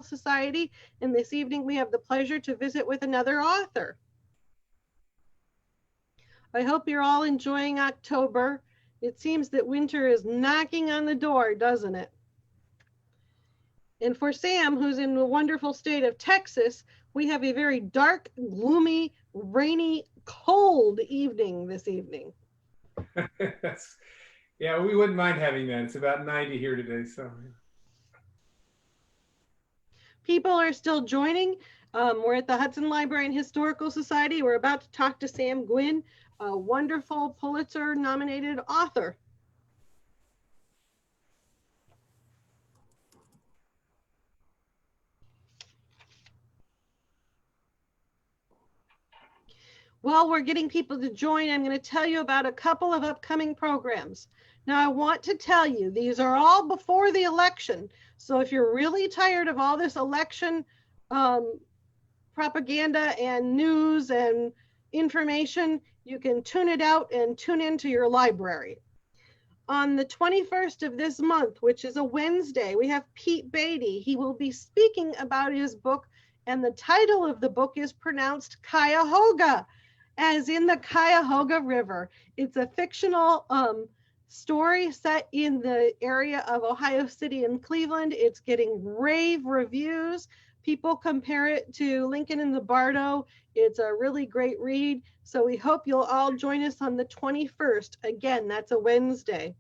Society, and this evening we have the pleasure to visit with another author. I hope you're all enjoying October. It seems that winter is knocking on the door, doesn't it? And for Sam, who's in the wonderful state of Texas, we have a very dark, gloomy, rainy, cold evening this evening. Yeah, we wouldn't mind having that. It's about 90 here today, so. People are still joining. We're at the Hudson Library and Historical Society. We're about to talk to Sam Gwynne, a wonderful Pulitzer-nominated author. While we're getting people to join, I'm going to tell you about a couple of upcoming programs. Now, I want to tell you, these are all before the election. So if you're really tired of all this election propaganda and news and information, you can tune it out and tune into your library. On the 21st of this month, which is a Wednesday, we have Pete Beatty. He will be speaking about his book, and the title of the book is pronounced Cuyahoga, as in the Cuyahoga River. It's a fictional story set in the area of Ohio City and Cleveland. It's getting rave reviews. People compare it to Lincoln in the Bardo. It's a really great read. So we hope you'll all join us on the 21st. Again, that's a Wednesday.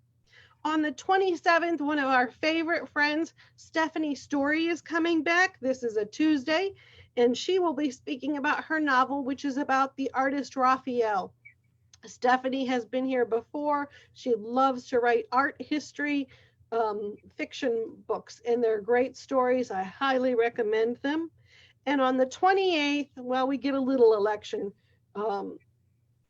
On the 27th, one of our favorite friends, Stephanie Story, is coming back. This is a Tuesday, and she will be speaking about her novel, which is about the artist Raphael. Stephanie has been here before. She loves to write art history fiction books, and they're great stories. I highly recommend them. And on the 28th, well, we get a little election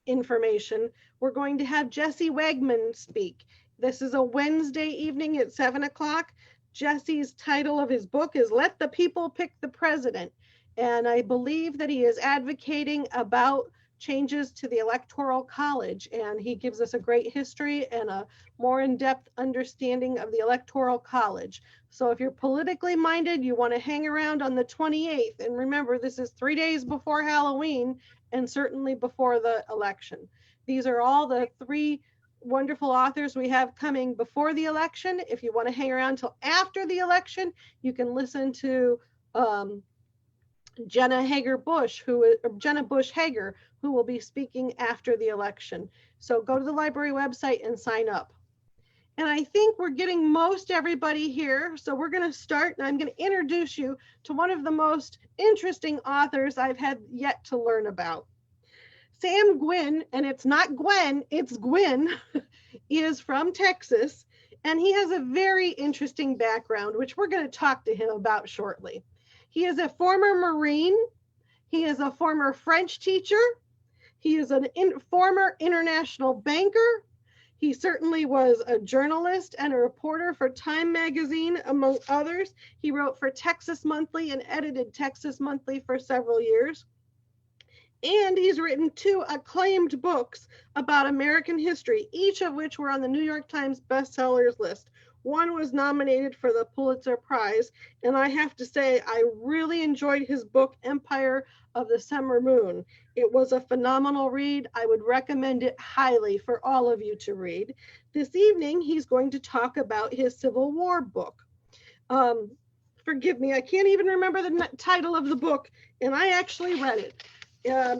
information. We're going to have Jesse Wegman speak. This is a Wednesday evening at 7 o'clock. Jesse's title of his book is Let the People Pick the President. And I believe that he is advocating about changes to the Electoral College, and he gives us a great history and a more in-depth understanding of the Electoral College. So if you're politically minded, you want to hang around on the 28th, and remember, this is 3 days before Halloween and certainly before the election. These are all the three wonderful authors we have coming before the election. If you want to hang around till after the election, you can listen to Jenna Bush Hager, who will be speaking after the election. So go to the library website and sign up. And I think we're getting most everybody here. So we're going to start, and I'm going to introduce you to one of the most interesting authors I've had yet to learn about. Sam Gwynne, and it's not Gwen, it's Gwynne, is from Texas, and he has a very interesting background, which we're going to talk to him about shortly. He is a former Marine. He is a former French teacher. He is a former international banker. He certainly was a journalist and a reporter for Time magazine, among others. He wrote for Texas Monthly and edited Texas Monthly for several years. And he's written 2 acclaimed books about American history, each of which were on the New York Times bestsellers list. One was nominated for the Pulitzer Prize, and I have to say, I really enjoyed his book, Empire of the Summer Moon. It was a phenomenal read. I would recommend it highly for all of you to read. This evening, he's going to talk about his Civil War book. Forgive me, I can't even remember the title of the book, and I actually read it.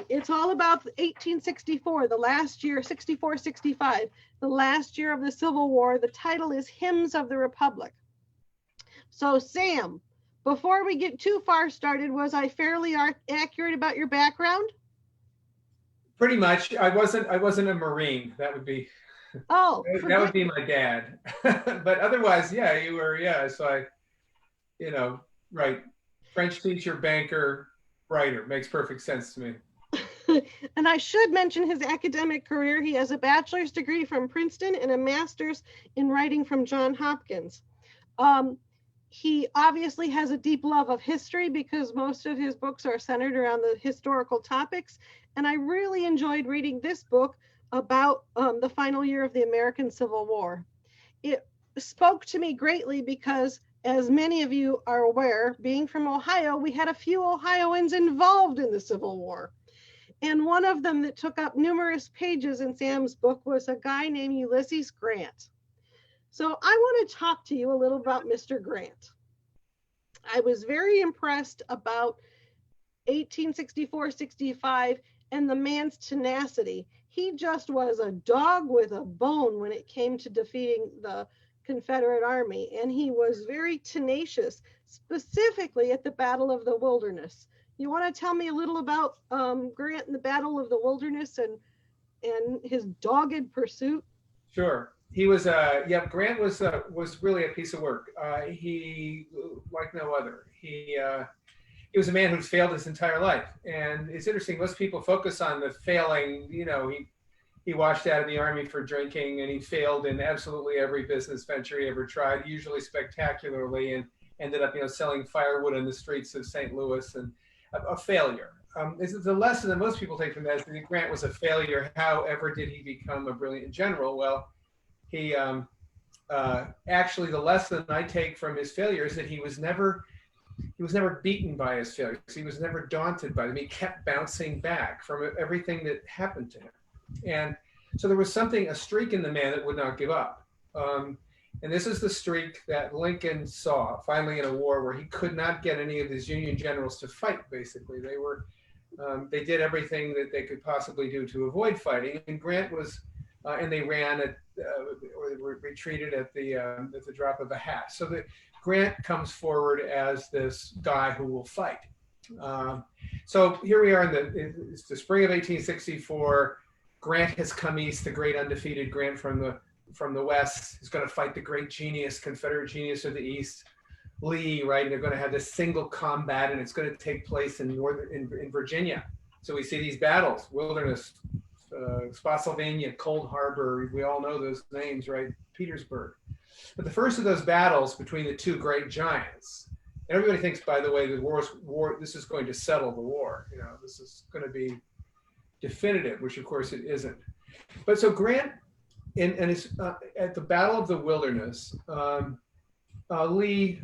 It's all about 1864, the last year, 64, 65, the last year of the Civil War. The title is Hymns of the Republic. So Sam, before we get too far started, was I fairly accurate about your background? Pretty much. I wasn't a Marine. That would be that would be my dad. But otherwise, yeah, you were, yeah. So right. French teacher, banker, writer. Makes perfect sense to me. And I should mention his academic career. He has a bachelor's degree from Princeton and a master's in writing from Johns Hopkins. He obviously has a deep love of history because most of his books are centered around the historical topics. And I really enjoyed reading this book about the final year of the American Civil War. It spoke to me greatly because as many of you are aware, being from Ohio, we had a few Ohioans involved in the Civil War. And one of them that took up numerous pages in Sam's book was a guy named Ulysses Grant. So I want to talk to you a little about Mr. Grant. I was very impressed about 1864-65 and the man's tenacity. He just was a dog with a bone when it came to defeating the Confederate Army, and he was very tenacious, specifically at the Battle of the Wilderness. You want to tell me a little about Grant and the Battle of the Wilderness and his dogged pursuit? Sure. He was Grant was really a piece of work. He, like no other, he was a man who's failed his entire life. And it's interesting, most people focus on the failing. He washed out of the Army for drinking, and he failed in absolutely every business venture he ever tried, usually spectacularly, and ended up selling firewood in the streets of St. Louis, and a failure. The lesson that most people take from that is that Grant was a failure. However, did he become a brilliant general? Well, he actually, the lesson I take from his failure is that he was never beaten by his failures. He was never daunted by them. He kept bouncing back from everything that happened to him. And so there was a streak in the man that would not give up. And this is the streak that Lincoln saw finally in a war where he could not get any of his Union generals to fight. Basically, they did everything that they could possibly do to avoid fighting. And Grant was, and they ran or retreated at the drop of a hat. So that Grant comes forward as this guy who will fight. So here we are it's the spring of 1864. Grant has come east, the great undefeated Grant from the west. He's going to fight the great genius, Confederate genius of the east, Lee, right? And they're going to have this single combat, and it's going to take place in Virginia. So we see these battles: Wilderness, Spotsylvania, Cold Harbor. We all know those names, right? Petersburg. But the first of those battles between the two great giants, and everybody thinks, by the way, this is going to settle the war. This is going to be definitive, which of course it isn't. But so Grant, and it's at the Battle of the Wilderness, Lee,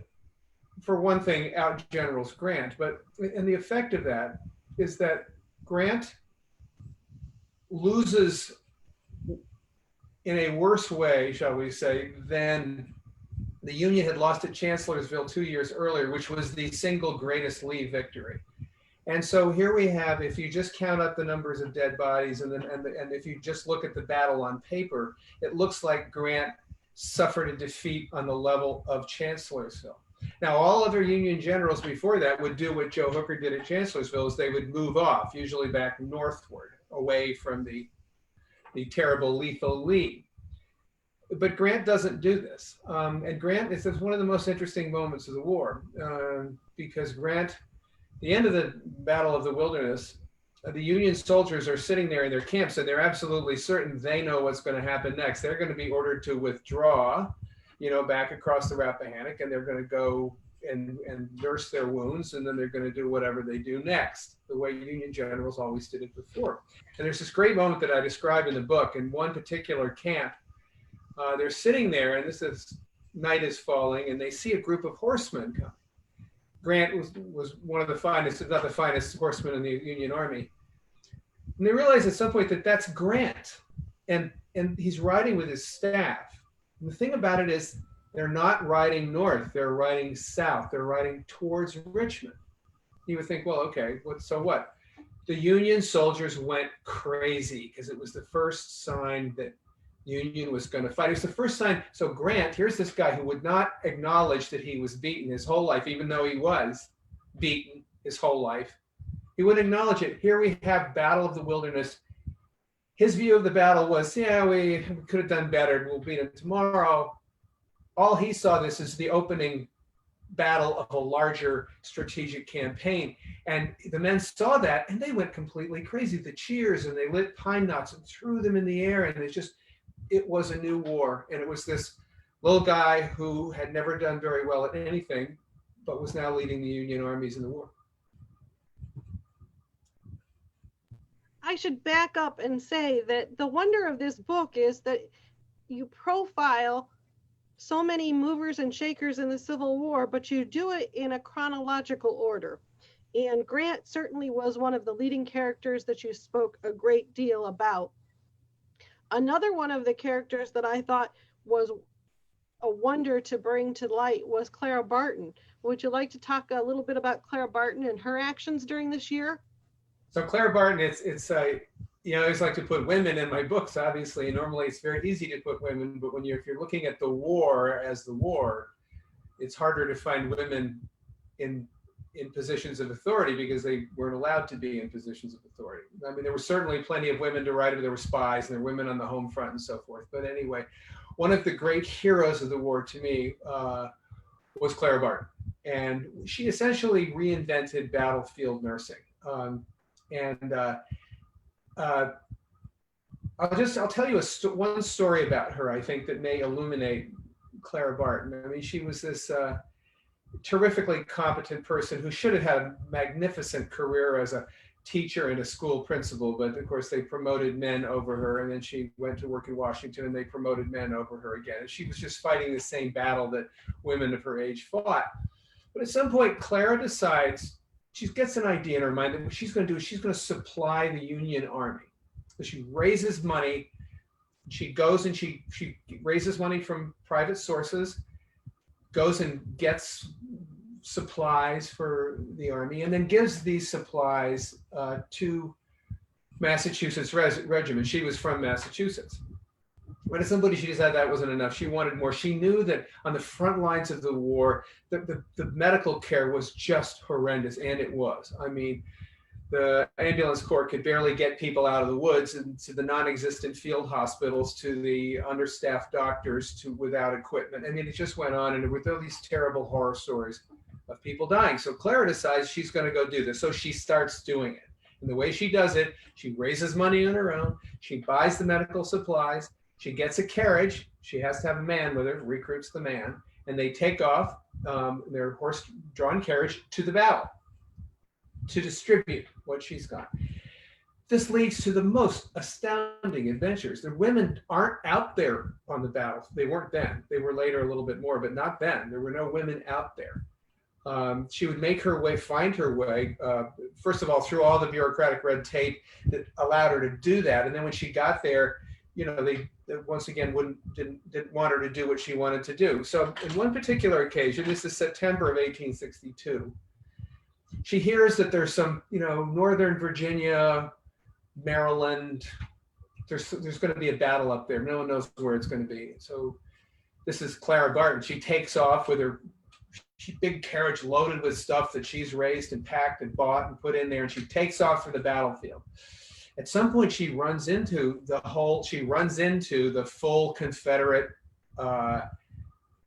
for one thing, outgenerals Grant. And the effect of that is that Grant loses in a worse way, shall we say, than the Union had lost at Chancellorsville 2 years earlier, which was the single greatest Lee victory. And so here we have, if you just count up the numbers of dead bodies, and if you just look at the battle on paper, it looks like Grant suffered a defeat on the level of Chancellorsville. Now, all other Union generals before that would do what Joe Hooker did at Chancellorsville, is they would move off, usually back northward, away from the terrible, lethal Lee. But Grant doesn't do this. And Grant is one of the most interesting moments of the war, because Grant, the end of the Battle of the Wilderness, the Union soldiers are sitting there in their camps, and they're absolutely certain they know what's going to happen next. They're going to be ordered to withdraw, back across the Rappahannock, and they're going to go and nurse their wounds, and then they're going to do whatever they do next, the way Union generals always did it before. And there's this great moment that I describe in the book. In one particular camp, they're sitting there, and night is falling, and they see a group of horsemen come. Grant was one of the finest, if not the finest, horsemen in the Union Army. And they realize at some point that that's Grant, and he's riding with his staff. And the thing about it is, they're not riding north, they're riding south, they're riding towards Richmond. You would think, well, okay, so what? The Union soldiers went crazy because it was the first sign that Union was going to fight. It was the first sign. So Grant, here's this guy who would not acknowledge that he was beaten his whole life, even though he was beaten his whole life. He wouldn't acknowledge it. Here we have Battle of the Wilderness. His view of the battle was, yeah, we could have done better. We'll beat him tomorrow. All he saw this as the opening battle of a larger strategic campaign. And the men saw that, and they went completely crazy. The cheers, and they lit pine knots and threw them in the air, and it was a new war. And it was this little guy who had never done very well at anything, but was now leading the Union armies in the war. I should back up and say that the wonder of this book is that you profile so many movers and shakers in the Civil War, but you do it in a chronological order. And Grant certainly was one of the leading characters that you spoke a great deal about. Another one of the characters that I thought was a wonder to bring to light was Clara Barton. Would you like to talk a little bit about Clara Barton and her actions during this year? So Clara Barton, it's you know, I always like to put women in my books, obviously. Normally it's very easy to put women, but if you're looking at the war as the war, it's harder to find women in positions of authority because they weren't allowed to be in positions of authority. I mean, there were certainly plenty of women to write, there were spies and there were women on the home front and so forth. But anyway, one of the great heroes of the war to me was Clara Barton. And she essentially reinvented battlefield nursing. I'll tell you one story about her, I think, that may illuminate Clara Barton. I mean, she was this terrifically competent person who should have had a magnificent career as a teacher and a school principal, but of course they promoted men over her, and then she went to work in Washington and they promoted men over her again. And she was just fighting the same battle that women of her age fought. But at some point, Clara decides, she gets an idea in her mind that what she's going to do is she's going to supply the Union Army. So she raises money. She goes and she raises money from private sources, goes and gets supplies for the army, and then gives these supplies to Massachusetts regiment. She was from Massachusetts. When somebody, she decided that wasn't enough. She wanted more. She knew that on the front lines of the war, the medical care was just horrendous, and it was. I mean, the ambulance corps could barely get people out of the woods, and to the non-existent field hospitals, to the understaffed doctors, to without equipment. I mean, it just went on, and there were all these terrible horror stories of people dying. So Clara decides she's going to go do this. So she starts doing it. And the way she does it, she raises money on her own. She buys the medical supplies. She gets a carriage. She has to have a man with her, recruits the man, and they take off their horse-drawn carriage to the battle to distribute what she's got. This leads to the most astounding adventures. The women aren't out there on the battle. They weren't then. They were later a little bit more, but not then. There were no women out there. She would make her way, find her way, first of all, through all the bureaucratic red tape that allowed her to do that. And then when she got there, you know, they once again didn't want her to do what she wanted to do. So in one particular occasion, this is September of 1862, she hears that there's some, you know, Northern Virginia, Maryland, there's going to be a battle up there. No one knows where it's going to be. So this is Clara Barton. She takes off with her big carriage loaded with stuff that she's raised and packed and bought and put in there, and she takes off for the battlefield. At some point, she runs into the full Confederate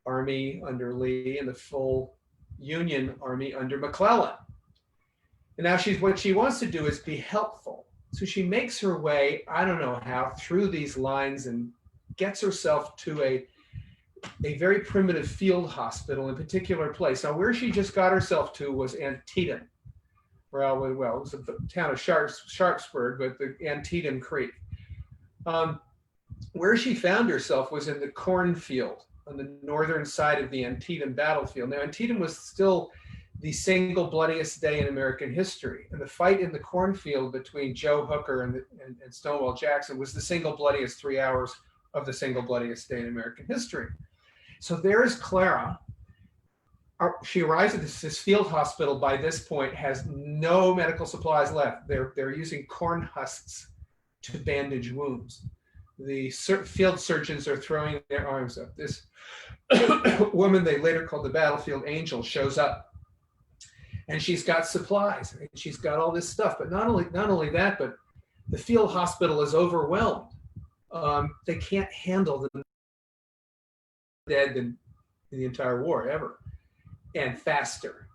army under Lee and the full Union army under McClellan. And now what she wants to do is be helpful. So she makes her way, I don't know how, through these lines and gets herself to a very primitive field hospital in a particular place. Now, where she just got herself to was Antietam. Well, it was the town of Sharpsburg, but the Antietam Creek. Where she found herself was in the cornfield on the northern side of the Antietam battlefield. Now, Antietam was still the single bloodiest day in American history. And the fight in the cornfield between Joe Hooker and Stonewall Jackson was the single bloodiest 3 hours of the single bloodiest day in American history. So there is Clara. She arrives at this field hospital. By this point, has no medical supplies left. They're using corn husks to bandage wounds. The field surgeons are throwing their arms up. This woman they later called the battlefield angel shows up, and she's got supplies and she's got all this stuff. But not only that, but the field hospital is overwhelmed. They can't handle the dead in the entire war ever, and faster.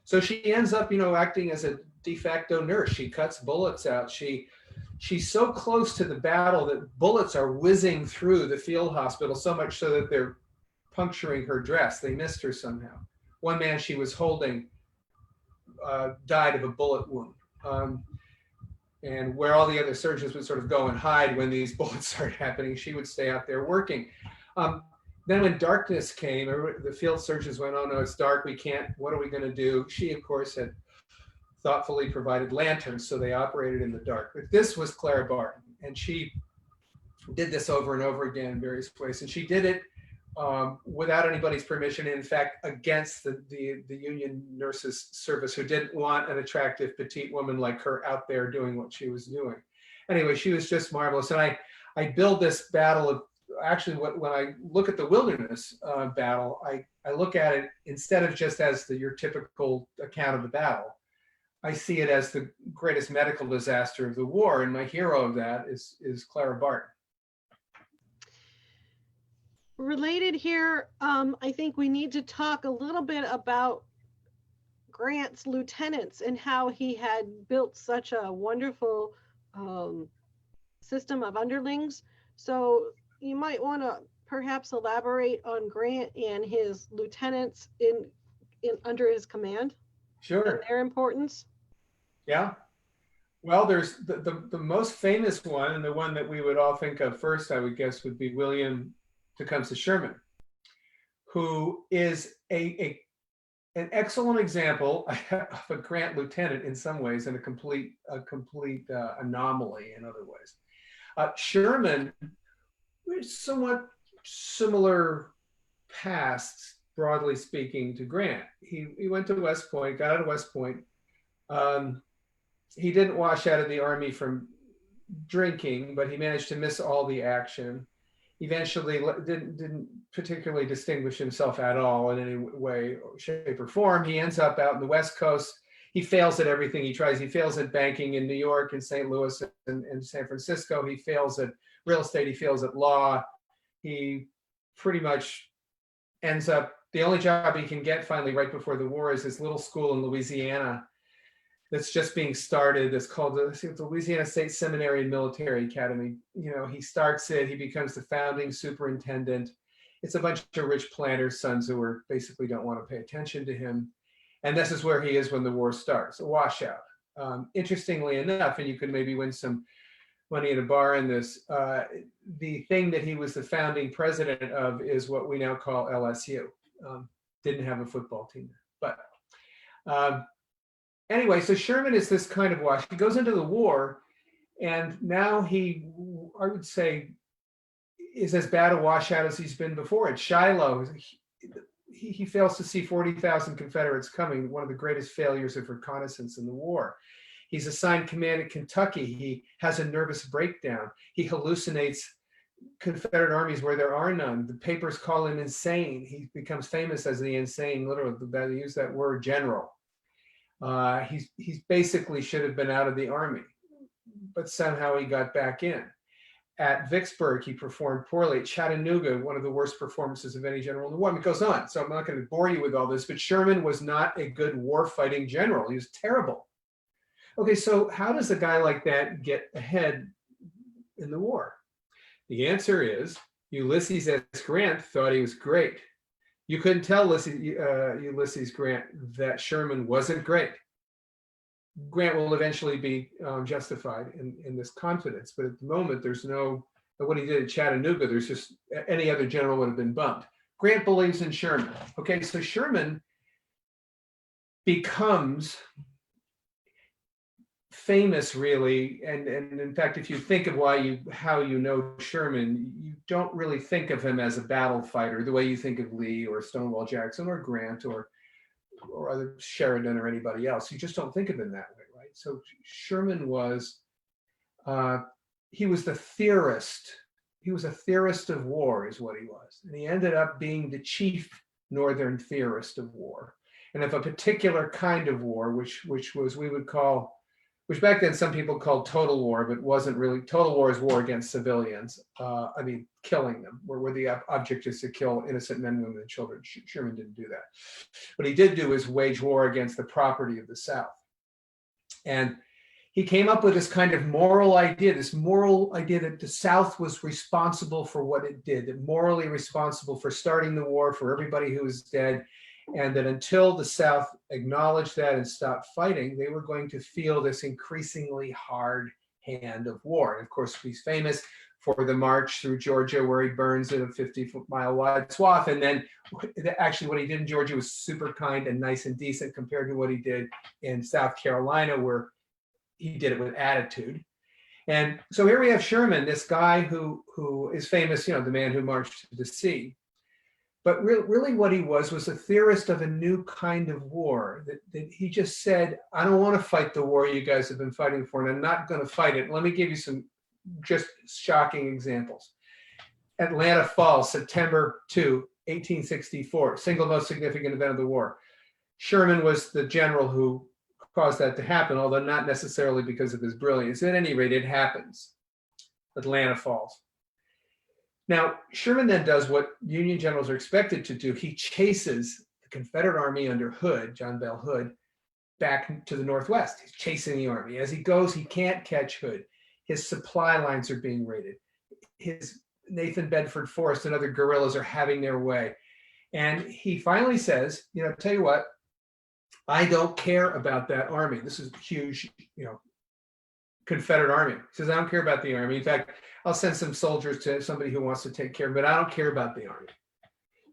So she ends up, acting as a de facto nurse. She cuts bullets out. She's so close to the battle that bullets are whizzing through the field hospital, so much so that they're puncturing her dress. They missed her somehow. One man she was holding died of a bullet wound. And where all the other surgeons would sort of go and hide when these bullets started happening, she would stay out there working. then when darkness came, the field surgeons went, oh no, it's dark, we can't, what are we going to do? She, of course, had thoughtfully provided lanterns, so they operated in the dark. But this was Clara Barton, and she did this over and over again in various ways. And she did it without anybody's permission, in fact, against the Union Nurses Service, who didn't want an attractive petite woman like her out there doing what she was doing. Anyway, she was just marvelous. And I build this battle of, actually, when I look at the Wilderness battle, I look at it instead of just as your typical account of the battle. I see it as the greatest medical disaster of the war, and my hero of that is Clara Barton. Related here, I think we need to talk a little bit about Grant's lieutenants and how he had built such a wonderful system of underlings. So you might want to perhaps elaborate on Grant and his lieutenants in under his command. Sure. And their importance. Yeah. Well, there's the most famous one, and the one that we would all think of first, I would guess, would be William Tecumseh Sherman, who is an excellent example of a Grant lieutenant in some ways, and a complete anomaly in other ways. Sherman, somewhat similar past, broadly speaking, to Grant. He went to West Point, got out of West Point. He didn't wash out of the Army from drinking, but he managed to miss all the action. Eventually didn't particularly distinguish himself at all in any way, shape, or form. He ends up out in the West Coast. He fails at everything he tries. He fails at banking in New York and St. Louis and San Francisco. He fails at real estate. He fails at law. He pretty much ends up, the only job he can get finally right before the war is this little school in Louisiana that's just being started. It's called the Louisiana State Seminary and Military Academy. You know, he starts it, he becomes the founding superintendent. It's a bunch of rich planters' sons who basically don't want to pay attention to him. And this is where he is when the war starts, a washout. Interestingly enough, and you could maybe win some money at a bar in this, the thing that he was the founding president of is what we now call LSU. Didn't have a football team there, but anyway, so Sherman is this kind of wash. He goes into the war, and now he, I would say, is as bad a washout as he's been before. At Shiloh, he fails to see 40,000 Confederates coming, one of the greatest failures of reconnaissance in the war. He's assigned command at Kentucky. He has a nervous breakdown. He hallucinates Confederate armies where there are none. The papers call him insane. He becomes famous as the insane, literally, they use that word, general. He's basically should have been out of the Army, but somehow he got back in. At Vicksburg, he performed poorly. At Chattanooga, one of the worst performances of any general in the war. It goes on, so I'm not going to bore you with all this, but Sherman was not a good war-fighting general. He was terrible. Okay, so how does a guy like that get ahead in the war? The answer is Ulysses S. Grant thought he was great. You couldn't tell Ulysses Grant that Sherman wasn't great. Grant will eventually be justified in this confidence, but at the moment, there's no, what he did at Chattanooga, there's just, any other general would have been bumped. Grant believes in Sherman. Okay, so Sherman becomes famous, really, and in fact, if you think of how you know Sherman, you don't really think of him as a battle fighter the way you think of Lee or Stonewall Jackson or Grant or other Sheridan or anybody else. You just don't think of him that way, right? So Sherman was, he was the theorist. He was a theorist of war, is what he was, and he ended up being the chief Northern theorist of war, and of a particular kind of war, which was, we would call, which back then some people called total war, but wasn't really. Total war is war against civilians. I mean, killing them, where the object is to kill innocent men, women, and children. Sherman didn't do that. What he did do is wage war against the property of the South. And he came up with this kind of moral idea that the South was responsible for what it did, that morally responsible for starting the war, for everybody who was dead, and that until the South acknowledged that and stopped fighting, they were going to feel this increasingly hard hand of war. And of course, he's famous for the march through Georgia, where he burns in a 50-mile wide swath. And then actually what he did in Georgia was super kind and nice and decent compared to what he did in South Carolina, where he did it with attitude. And so here we have Sherman, this guy who is famous, the man who marched to the sea. But really what he was a theorist of a new kind of war, that he just said, I don't want to fight the war you guys have been fighting for, and I'm not going to fight it. Let me give you some just shocking examples. Atlanta falls, September 2, 1864, single most significant event of the war. Sherman was the general who caused that to happen, although not necessarily because of his brilliance. At any rate, it happens. Atlanta falls. Now, Sherman then does what Union generals are expected to do. He chases the Confederate Army under Hood, John Bell Hood, back to the Northwest. He's chasing the army. As he goes, he can't catch Hood. His supply lines are being raided. His Nathan Bedford Forrest and other guerrillas are having their way. And he finally says, tell you what, I don't care about that army. This is a huge, Confederate army. He says, I don't care about the army. In fact, I'll send some soldiers to somebody who wants to take care of it, but I don't care about the army.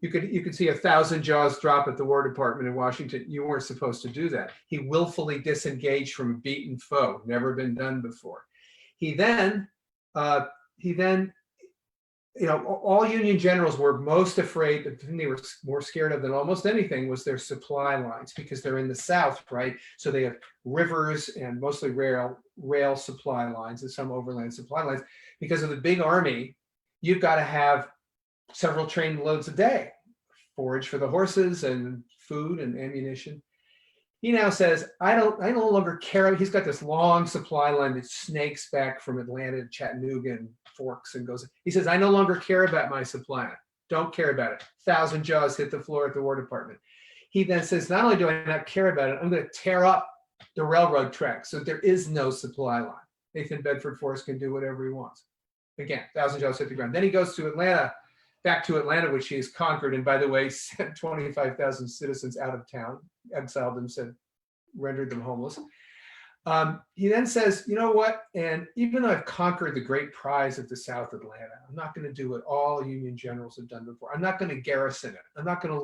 You could see 1,000 jaws drop at the War Department in Washington. You weren't supposed to do that. He willfully disengaged from a beaten foe, never been done before. He then, all Union generals were most afraid, the thing they were more scared of than almost anything was their supply lines, because they're in the South, right? So they have rivers and mostly rail supply lines and some overland supply lines. Because of the big army, you've got to have several train loads a day, forage for the horses and food and ammunition. He now says, I no longer care. He's got this long supply line that snakes back from Atlanta to Chattanooga and forks and goes. He says, I no longer care about my supply line. Don't care about it. 1,000 jaws hit the floor at the War Department. He then says, not only do I not care about it, I'm going to tear up the railroad tracks so there is no supply line. Nathan Bedford Forrest can do whatever he wants. Again, 1,000 jaws hit the ground. Then he goes to Atlanta, back to Atlanta, which he has conquered, and by the way, sent 25,000 citizens out of town, exiled them, rendered them homeless. He then says, you know what? And even though I've conquered the great prize of the South Atlanta, I'm not going to do what all Union generals have done before. I'm not going to garrison it. I'm not going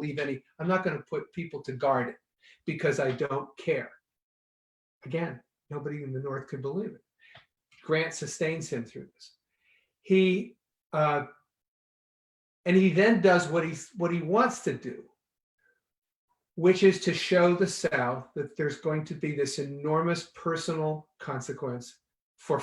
to put people to guard it because I don't care. Again, nobody in the North could believe it. Grant sustains him through this. He then does what he wants to do, which is to show the South that there's going to be this enormous personal consequence for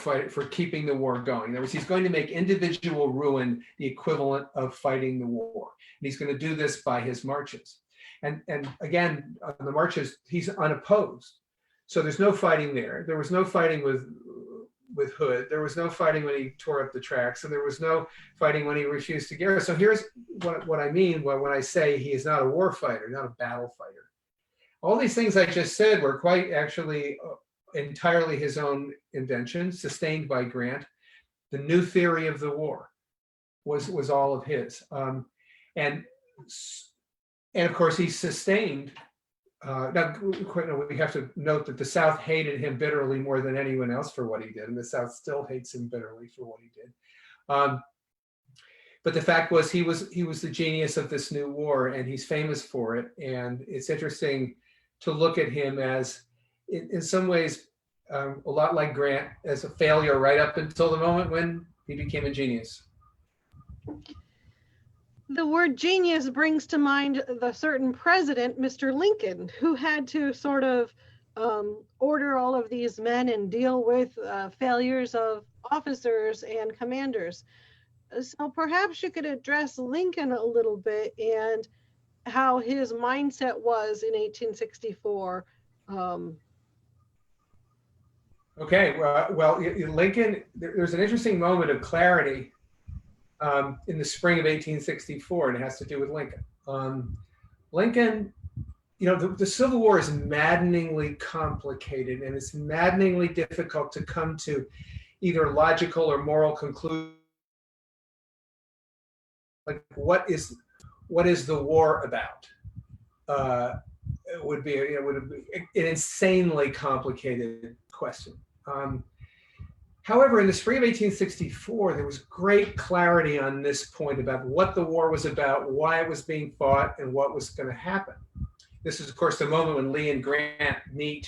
keeping the war going. In other words, he's going to make individual ruin the equivalent of fighting the war. And he's going to do this by his marches. And again, on the marches, he's unopposed. So there's no fighting there. There was no fighting with Hood. There was no fighting when he tore up the tracks, and there was no fighting when he refused to garrison. So here's what I mean when I say he is not a war fighter, not a battle fighter. All these things I just said were quite actually entirely his own invention, sustained by Grant. The new theory of the war was all of his. And of course, he sustained. Now, we have to note that the South hated him bitterly more than anyone else for what he did, and the South still hates him bitterly for what he did. But the fact was, he was the genius of this new war, and he's famous for it. And it's interesting to look at him as, in some ways, a lot like Grant, as a failure right up until the moment when he became a genius. The word genius brings to mind the certain president, Mr. Lincoln, who had to sort of order all of these men and deal with failures of officers and commanders. So perhaps you could address Lincoln a little bit and how his mindset was in 1864. Okay, well, Lincoln, there's an interesting moment of clarity in the spring of 1864, and it has to do with Lincoln. Lincoln, the Civil War is maddeningly complicated, and it's maddeningly difficult to come to either logical or moral conclusion. Like, what is the war about? It would be an insanely complicated question. However, in the spring of 1864, there was great clarity on this point about what the war was about, why it was being fought, and what was going to happen. This is, of course, the moment when Lee and Grant meet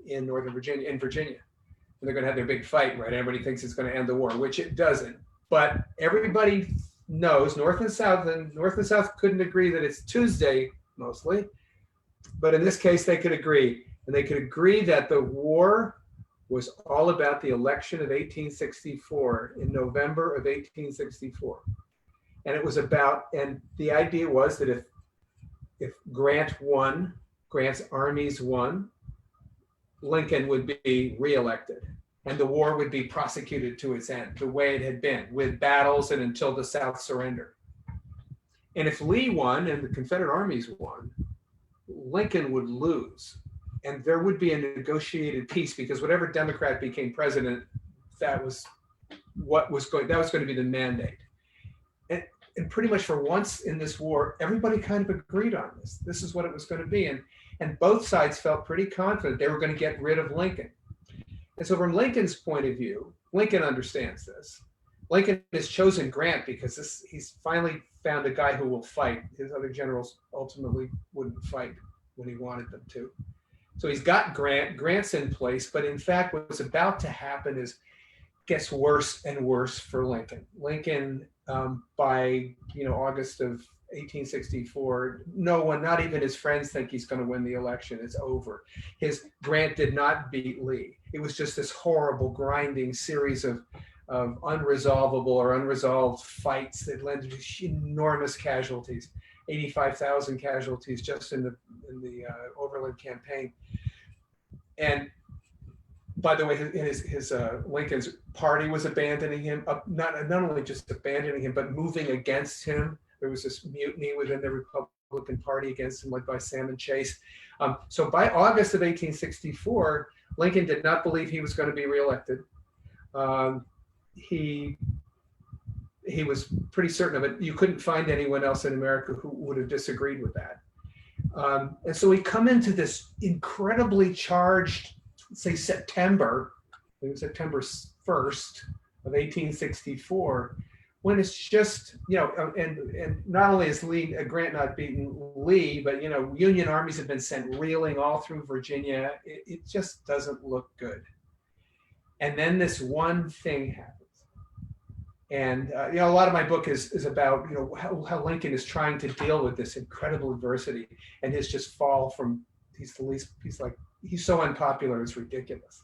in Virginia, and they're going to have their big fight, right? Everybody thinks it's going to end the war, which it doesn't. But everybody knows, North and South couldn't agree that it's Tuesday, mostly. But in this case, they could agree. And they could agree that the war was all about the election of 1864, in November of 1864. And it was about, and the idea was that if Grant won, Grant's armies won, Lincoln would be reelected and the war would be prosecuted to its end, the way it had been, with battles and until the South surrendered. And if Lee won and the Confederate armies won, Lincoln would lose. And there would be a negotiated peace, because whatever Democrat became president, that was going to be the mandate. And pretty much for once in this war, everybody kind of agreed on this. This is what it was going to be. And both sides felt pretty confident they were going to get rid of Lincoln. And so from Lincoln's point of view, Lincoln understands this. Lincoln has chosen Grant because he's finally found a guy who will fight. His other generals ultimately wouldn't fight when he wanted them to. So he's got Grant. Grant's in place, but in fact, what's about to happen gets worse and worse for Lincoln. Lincoln, by August of 1864, no one, not even his friends, think he's going to win the election. It's over. Grant did not beat Lee. It was just this horrible, grinding series of unresolvable or unresolved fights that led to enormous casualties. 85,000 casualties just in the Overland campaign. And by the way, his Lincoln's party was abandoning him, not only just abandoning him, but moving against him. There was this mutiny within the Republican Party against him, led by Salmon Chase. So by August of 1864, Lincoln did not believe he was going to be reelected. He was pretty certain of it. You couldn't find anyone else in America who would have disagreed with that. And so we come into this incredibly charged, say September 1st of 1864, when it's just, and not only is Grant not beaten Lee, but, Union armies have been sent reeling all through Virginia. It just doesn't look good. And then this one thing happens. And a lot of my book is about how Lincoln is trying to deal with this incredible adversity and his just fall from he's so unpopular, it's ridiculous.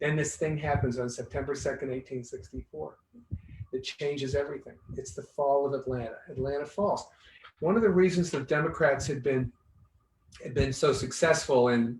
Then this thing happens on September 2nd, 1864. It changes everything. It's the fall of Atlanta. Atlanta falls. One of the reasons the Democrats had been so successful in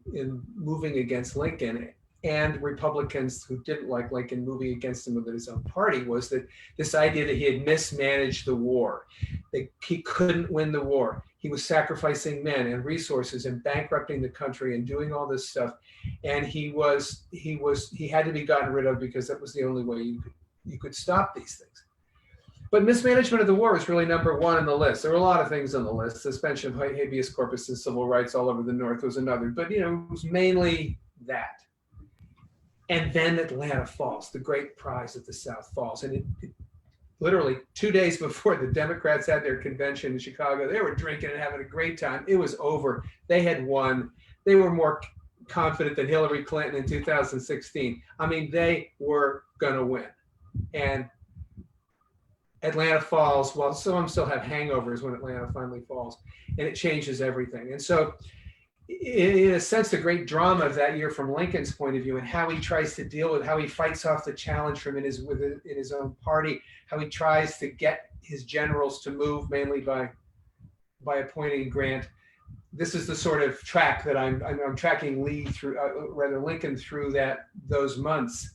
moving against Lincoln, and Republicans who didn't like Lincoln moving against him within his own party, was that this idea that he had mismanaged the war, that he couldn't win the war. He was sacrificing men and resources and bankrupting the country and doing all this stuff. And he had to be gotten rid of because that was the only way you could stop these things. But mismanagement of the war was really number one on the list. There were a lot of things on the list. Suspension of habeas corpus and civil rights all over the North was another, but it was mainly that. And then Atlanta falls, the great prize of the South falls. And it literally 2 days before the Democrats had their convention in Chicago, they were drinking and having a great time. It was over. They had won. They were more confident than Hillary Clinton in 2016. I mean, they were going to win. And Atlanta falls. Well, some of them still have hangovers when Atlanta finally falls. And it changes everything. And so, in a sense, the great drama of that year from Lincoln's point of view, and how he tries to deal with, how he fights off the challenge from in his own party, how he tries to get his generals to move, mainly by appointing Grant. This is the sort of track that I'm tracking Lincoln through those months.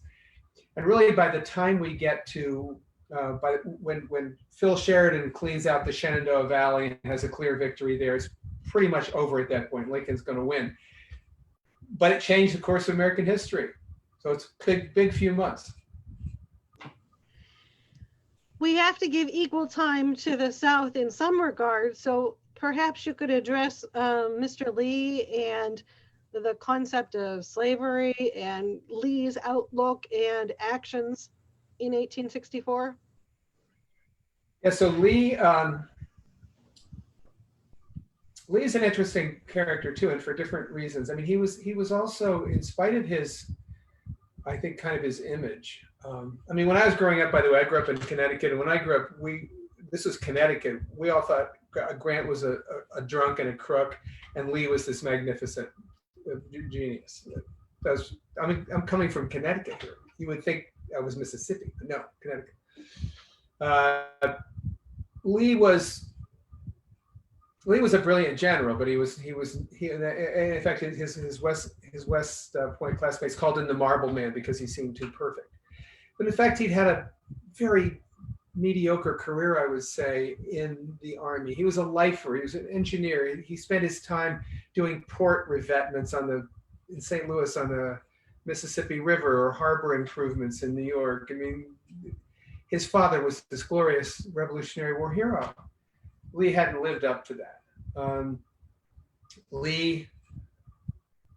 And really, by the time we get to when Phil Sheridan cleans out the Shenandoah Valley and has a clear victory there, it's pretty much over at that point. Lincoln's going to win. But it changed the course of American history. So it's a big few months. We have to give equal time to the South in some regards. So perhaps you could address Mr. Lee and the concept of slavery and Lee's outlook and actions in 1864? Yeah, so Lee is an interesting character too, and for different reasons. I mean, he was also, in spite of his, I think, kind of his image. I mean, when I was growing up, by the way, I grew up in Connecticut, and when I grew up, this was Connecticut. We all thought Grant was a drunk and a crook, and Lee was this magnificent genius. I'm coming from Connecticut here. You would think I was Mississippi, but no, Connecticut. Lee was a brilliant general, but he in fact his West Point classmates called him the Marble Man because he seemed too perfect. But in fact, he'd had a very mediocre career, I would say, in the Army. He was a lifer. He was an engineer. He spent his time doing port revetments in St. Louis on the Mississippi River, or harbor improvements in New York. I mean, his father was this glorious Revolutionary War hero. Lee hadn't lived up to that. Lee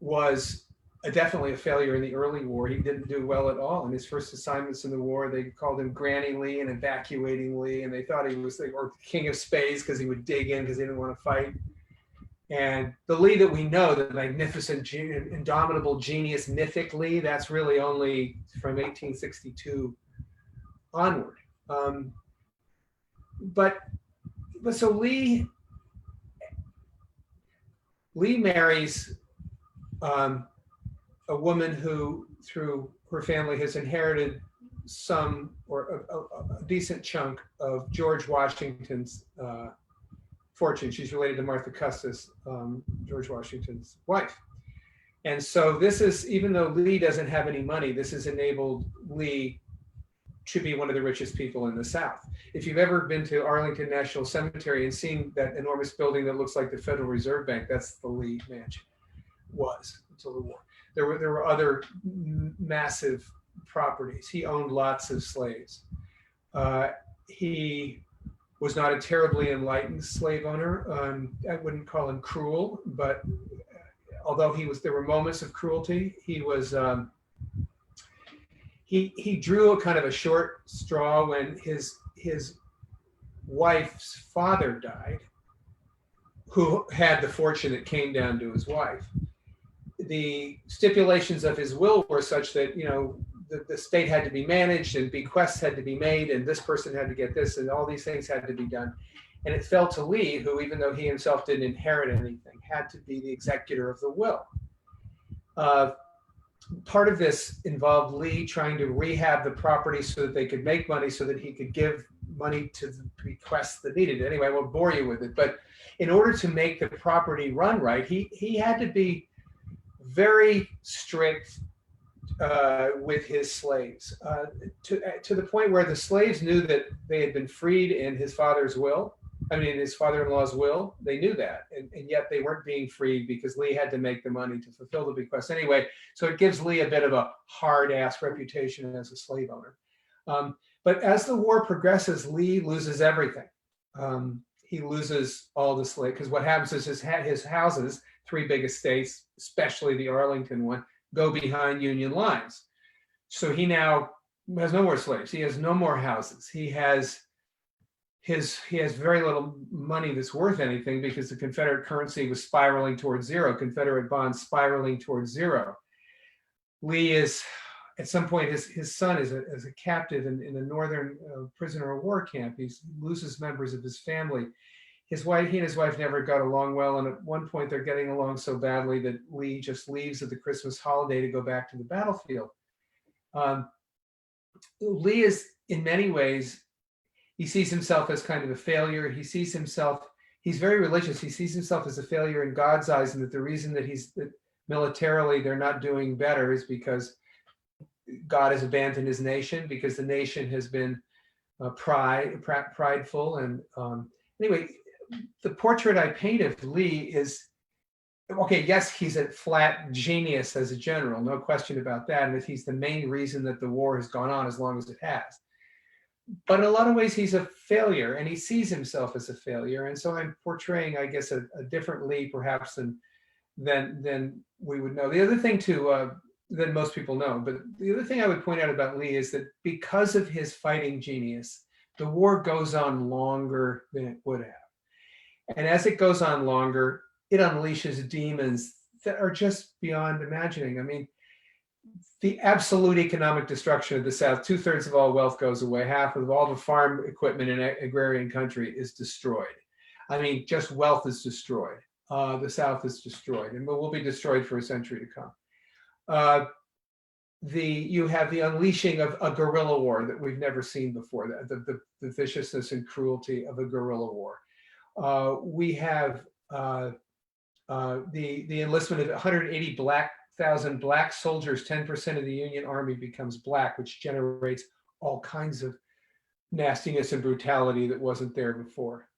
was definitely a failure in the early war. He didn't do well at all. In his first assignments in the war, they called him Granny Lee and evacuating Lee, and they thought he was or King of Spades because he would dig in because he didn't want to fight. And the Lee that we know, the magnificent, indomitable genius, mythic Lee, that's really only from 1862 onward. But so Lee marries a woman who, through her family, has inherited some, or a decent chunk of George Washington's fortune. She's related to Martha Custis, George Washington's wife. And so this is, even though Lee doesn't have any money, this has enabled Lee to be one of the richest people in the South. If you've ever been to Arlington National Cemetery and seen that enormous building that looks like the Federal Reserve Bank, that's the Lee Mansion, was until the war. There were other massive properties. He owned lots of slaves. He was not a terribly enlightened slave owner. I wouldn't call him cruel, but although there were moments of cruelty, he was, he drew a kind of a short straw when his wife's father died, who had the fortune that came down to his wife. The stipulations of his will were such that, the state had to be managed and bequests had to be made and this person had to get this and all these things had to be done. And it fell to Lee, who, even though he himself didn't inherit anything, had to be the executor of the will. Part of this involved Lee trying to rehab the property so that they could make money so that he could give money to the bequests that needed it. Anyway, I won't bore you with it, but in order to make the property run right, he had to be very strict with his slaves, to the point where the slaves knew that they had been freed in his father's will. In his father-in-law's will. They knew that, and yet they weren't being freed because Lee had to make the money to fulfill the bequest anyway. So it gives Lee a bit of a hard-ass reputation as a slave owner. But as the war progresses, Lee loses everything. He loses all the slaves, because what happens is his houses, 3 big estates, especially the Arlington one, go behind Union lines. So he now has no more slaves. He has no more houses. He has very little money that's worth anything because the Confederate currency was spiraling towards zero, Confederate bonds spiraling towards zero. Lee is, at some point, his son is a captive in a northern prisoner of war camp. He loses members of his family. He and his wife never got along well, and at one point they're getting along so badly that Lee just leaves at the Christmas holiday to go back to the battlefield. Lee is, in many ways, he sees himself as kind of a failure. He's very religious. He sees himself as a failure in God's eyes, and that the reason that militarily they're not doing better is because God has abandoned his nation, because the nation has been prideful. And anyway, the portrait I paint of Lee is, okay, yes, he's a flat genius as a general, no question about that. And he's the main reason that the war has gone on as long as it has. But in a lot of ways, he's a failure, and he sees himself as a failure. And so I'm portraying, I guess, a different Lee, perhaps, than then we would know. The other thing too, that most people know, but the other thing I would point out about Lee is that because of his fighting genius, the war goes on longer than it would have. And as it goes on longer, it unleashes demons that are just beyond imagining. I mean, the absolute economic destruction of the South, 2/3 of all wealth goes away, half of all the farm equipment in an agrarian country is destroyed. I mean, just wealth is destroyed. The South is destroyed and will be destroyed for a century to come. You have the unleashing of a guerrilla war that we've never seen before, the viciousness and cruelty of a guerrilla war. We have the enlistment of 180,000 black soldiers. 10% of the Union Army becomes black, which generates all kinds of nastiness and brutality that wasn't there before.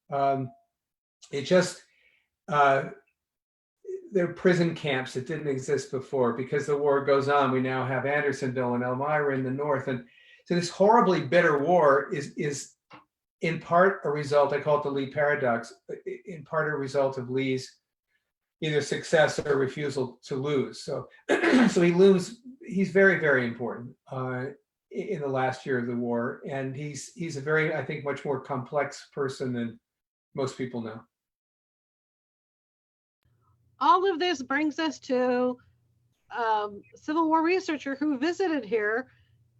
There are prison camps that didn't exist before. Because the war goes on, we now have Andersonville and Elmira in the north. And so this horribly bitter war is in part a result, I call it the Lee paradox, in part a result of Lee's either success or refusal to lose. So, he's very, very important in the last year of the war. And he's a very, I think, much more complex person than most people know. All of this brings us to a Civil War researcher who visited here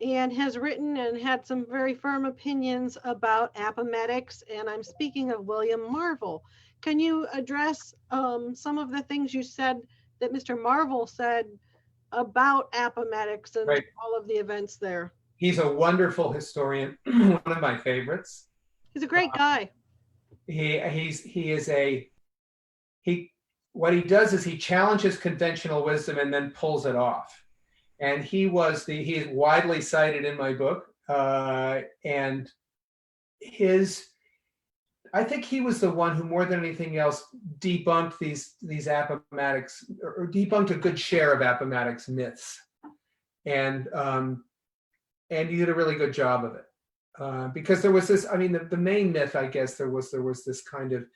and has written and had some very firm opinions about Appomattox. And I'm speaking of William Marvel. Can you address some of the things you said that Mr. Marvel said about Appomattox and right. all of the events there? He's a wonderful historian, one of my favorites. He's a great guy. What he does is he challenges conventional wisdom and then pulls it off. And he is widely cited in my book. And I think he was the one who, more than anything else, debunked these Appomattox, or debunked a good share of Appomattox myths. And he did a really good job of it. Because there was this, I mean, the main myth, I guess, there was this kind of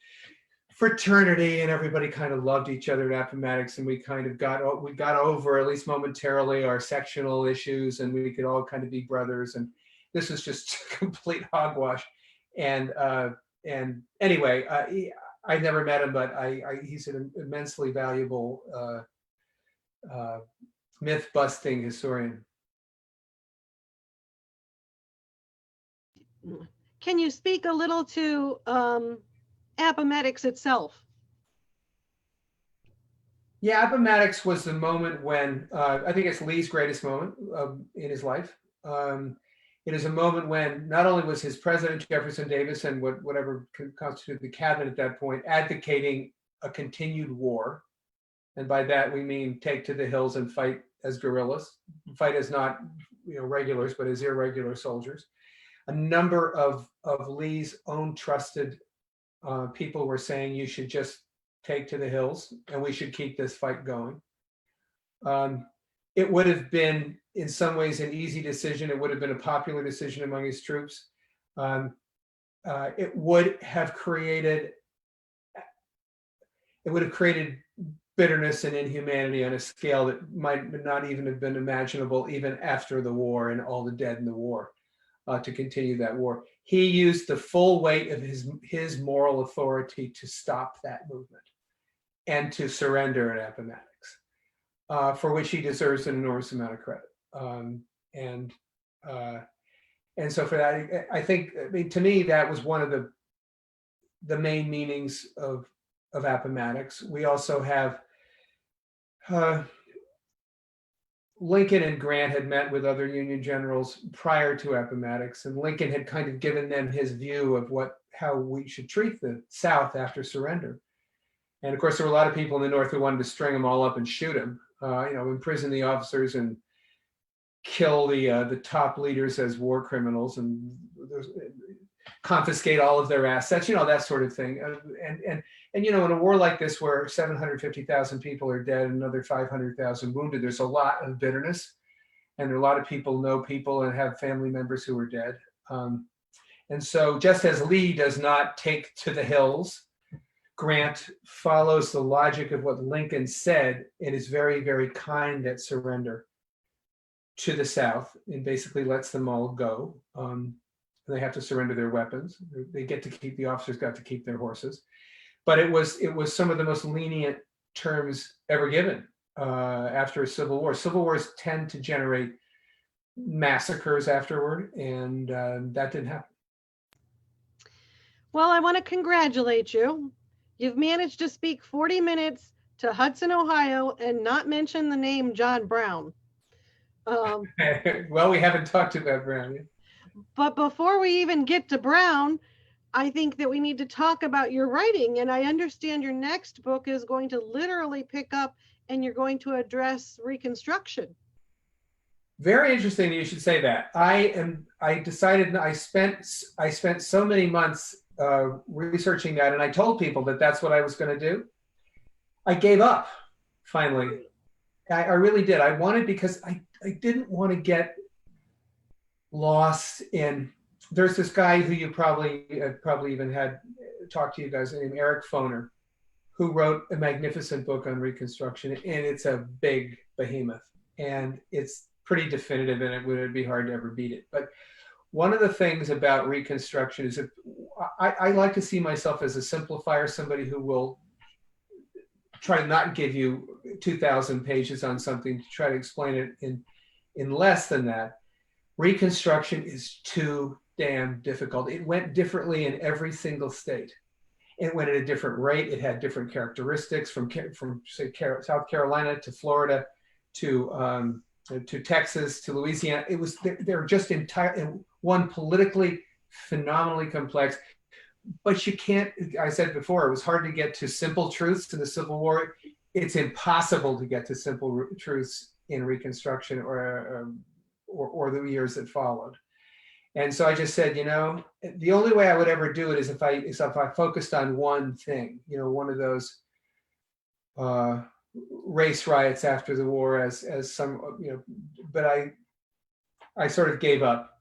fraternity, and everybody kind of loved each other at Appomattox, and we got over, at least momentarily, our sectional issues, and we could all kind of be brothers. And this was just complete hogwash. And anyway, I never met him, but he's an immensely valuable myth-busting historian. Can you speak a little to Appomattox itself? Yeah, Appomattox was the moment when, I think it's Lee's greatest moment in his life. It is a moment when not only was his president, Jefferson Davis, and whatever constituted the cabinet at that point, advocating a continued war. And by that, we mean take to the hills and fight as guerrillas, fight as not regulars, but as irregular soldiers. A number of Lee's own trusted people were saying you should just take to the hills and we should keep this fight going. It would have been, in some ways, an easy decision. It would have been a popular decision among his troops. It would have created bitterness and inhumanity on a scale that might not even have been imaginable even after the war and all the dead in the war, to continue that war. He used the full weight of his moral authority to stop that movement and to surrender at Appomattox, for which he deserves an enormous amount of credit. And so for that, I think, to me, that was one of the main meanings of Appomattox. We also have Lincoln and Grant had met with other Union generals prior to Appomattox, and Lincoln had kind of given them his view of how we should treat the South after surrender. And of course, there were a lot of people in the North who wanted to string them all up and shoot them, imprison the officers and kill the top leaders as war criminals and confiscate all of their assets, that sort of thing. And in a war like this, where 750,000 people are dead and another 500,000 wounded, there's a lot of bitterness, and there are a lot of people know people and have family members who are dead. And so, just as Lee does not take to the hills, Grant follows the logic of what Lincoln said and is very, very kind at surrender to the South, and basically lets them all go. They have to surrender their weapons. They get to keep, the officers got to keep their horses. But it was some of the most lenient terms ever given after a civil war. Civil wars tend to generate massacres afterward, and that didn't happen. Well, I want to congratulate you. You've managed to speak 40 minutes to Hudson, Ohio, and not mention the name John Brown. Well, we haven't talked about Brown yet. But before we even get to Brown, I think that we need to talk about your writing. And I understand your next book is going to literally pick up and you're going to address Reconstruction. Very interesting you should say that. I spent so many months researching that, and I told people that that's what I was going to do. I gave up finally. I really did. I wanted, because I didn't want to get lost in, there's this guy who you probably even had talked to you guys named Eric Foner, who wrote a magnificent book on Reconstruction, and it's a big behemoth, and it's pretty definitive, and it would be hard to ever beat it. But one of the things about Reconstruction is that I like to see myself as a simplifier, somebody who will try to not give you 2,000 pages on something, to try to explain it in less than that. Reconstruction is too damn difficult. It went differently in every single state. It went at a different rate. It had different characteristics from say South Carolina to Florida to Texas to Louisiana. It was, they're just one politically phenomenally complex. But you can't, I said before, it was hard to get to simple truths in the Civil War. It's impossible to get to simple truths in Reconstruction or the years that followed. And so I just said, the only way I would ever do it is if I focused on one thing, one of those race riots after the war as some, but I sort of gave up.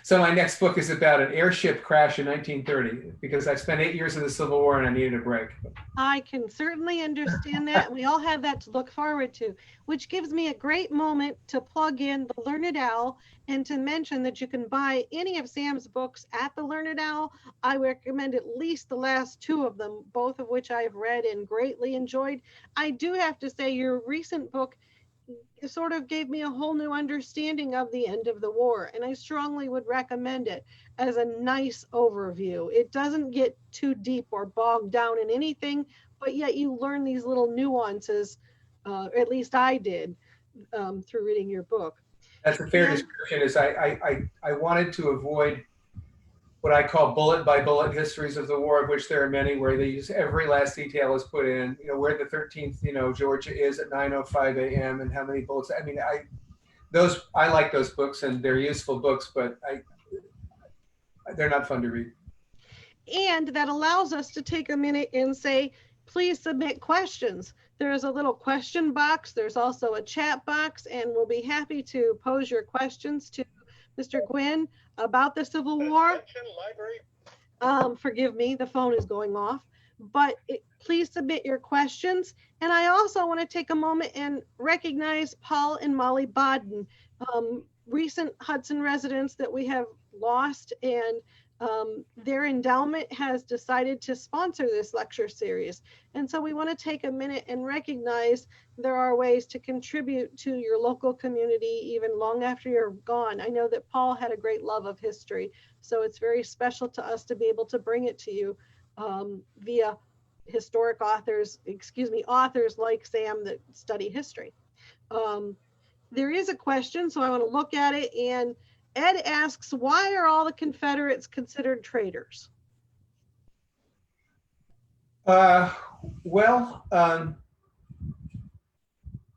So my next book is about an airship crash in 1930, because I spent 8 years in the Civil War and I needed a break. I can certainly understand that. We all have that to look forward to, which gives me a great moment to plug in The Learned Owl and to mention that you can buy any of Sam's books at The Learned Owl. I recommend at least the last two of them, both of which I've read and greatly enjoyed. I do have to say your recent book sort of gave me a whole new understanding of the end of the war, and I strongly would recommend it as a nice overview. It doesn't get too deep or bogged down in anything, but yet you learn these little nuances, at least I did, through reading your book. That's a fair description. Is I wanted to avoid what I call bullet by bullet histories of the war, of which there are many, where they use every last detail is put in, where the 13th, Georgia is at 9:05 a.m. and how many bullets. I mean, I like those books, and they're useful books, but they're not fun to read. And that allows us to take a minute and say, please submit questions. There's a little question box. There's also a chat box, and we'll be happy to pose your questions to Mr. Gwynne about the Civil War. Forgive me, the phone is going off, but please submit your questions. And I also want to take a moment and recognize Paul and Molly Bodden, recent Hudson residents that we have lost, and their endowment has decided to sponsor this lecture series. And so we want to take a minute and recognize there are ways to contribute to your local community even long after you're gone. I know that Paul had a great love of history, so it's very special to us to be able to bring it to you via historic authors, authors like Sam that study history. There is a question, so I want to look at it, and Ed asks, why are all the Confederates considered traitors? Well,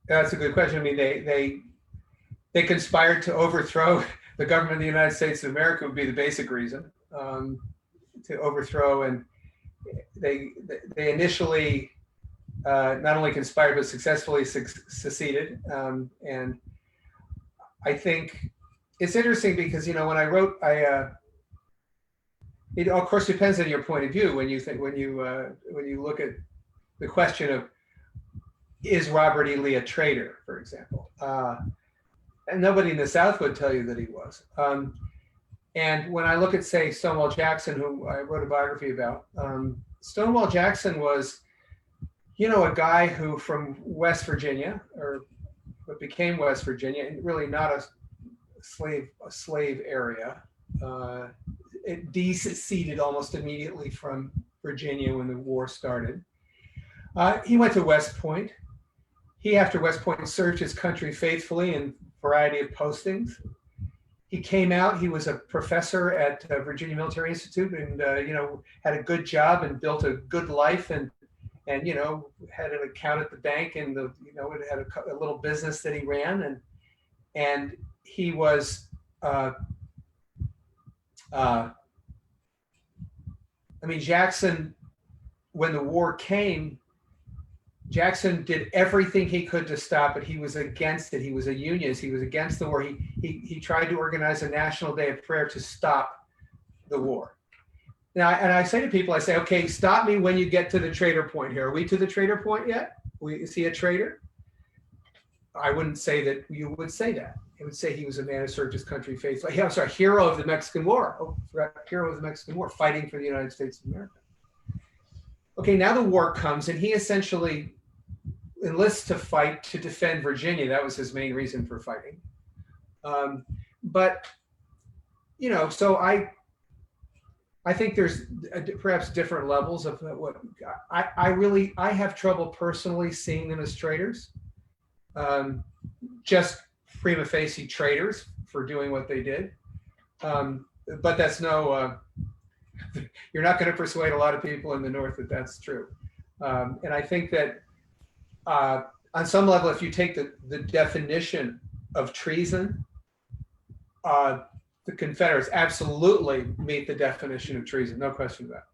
that's a good question. I mean, they conspired to overthrow the government of the United States of America would be the basic reason to overthrow, and they initially not only conspired but successfully seceded. And I think it's interesting because when I wrote, It of course depends on your point of view when you look at the question of, is Robert E. Lee a traitor, for example? And nobody in the South would tell you that he was. And when I look at, say, Stonewall Jackson, who I wrote a biography about, Stonewall Jackson was, a guy who from West Virginia, or what became West Virginia, and really not a slave area. It seceded almost immediately from Virginia when the war started. He went to West Point. He, after West Point, served his country faithfully in a variety of postings. He came out, he was a professor at Virginia Military Institute, and had a good job and built a good life, and had an account at the bank, and it had a little business that he ran, and he was Jackson, when the war came, Jackson did everything he could to stop it. He was against it. He was a unionist. He was against the war. He tried to organize a national day of prayer to stop the war. Now, and I say to people, I say, okay, stop me when you get to the traitor point here. Are we to the traitor point yet? Is he a traitor? I wouldn't say that you would say that. I would say he was a man who served his country faithfully. I'm sorry, hero of the Mexican War. Oh, forgot, hero of the Mexican War, fighting for the United States of America. Okay, now the war comes, and he essentially enlists to fight to defend Virginia. That was his main reason for fighting. So I think there's perhaps different levels of what I have trouble personally seeing them as traitors. Just prima facie traitors for doing what they did. But that's you're not going to persuade a lot of people in the North that that's true. And I think that on some level, if you take the definition of treason, the Confederates absolutely meet the definition of treason, no question about it.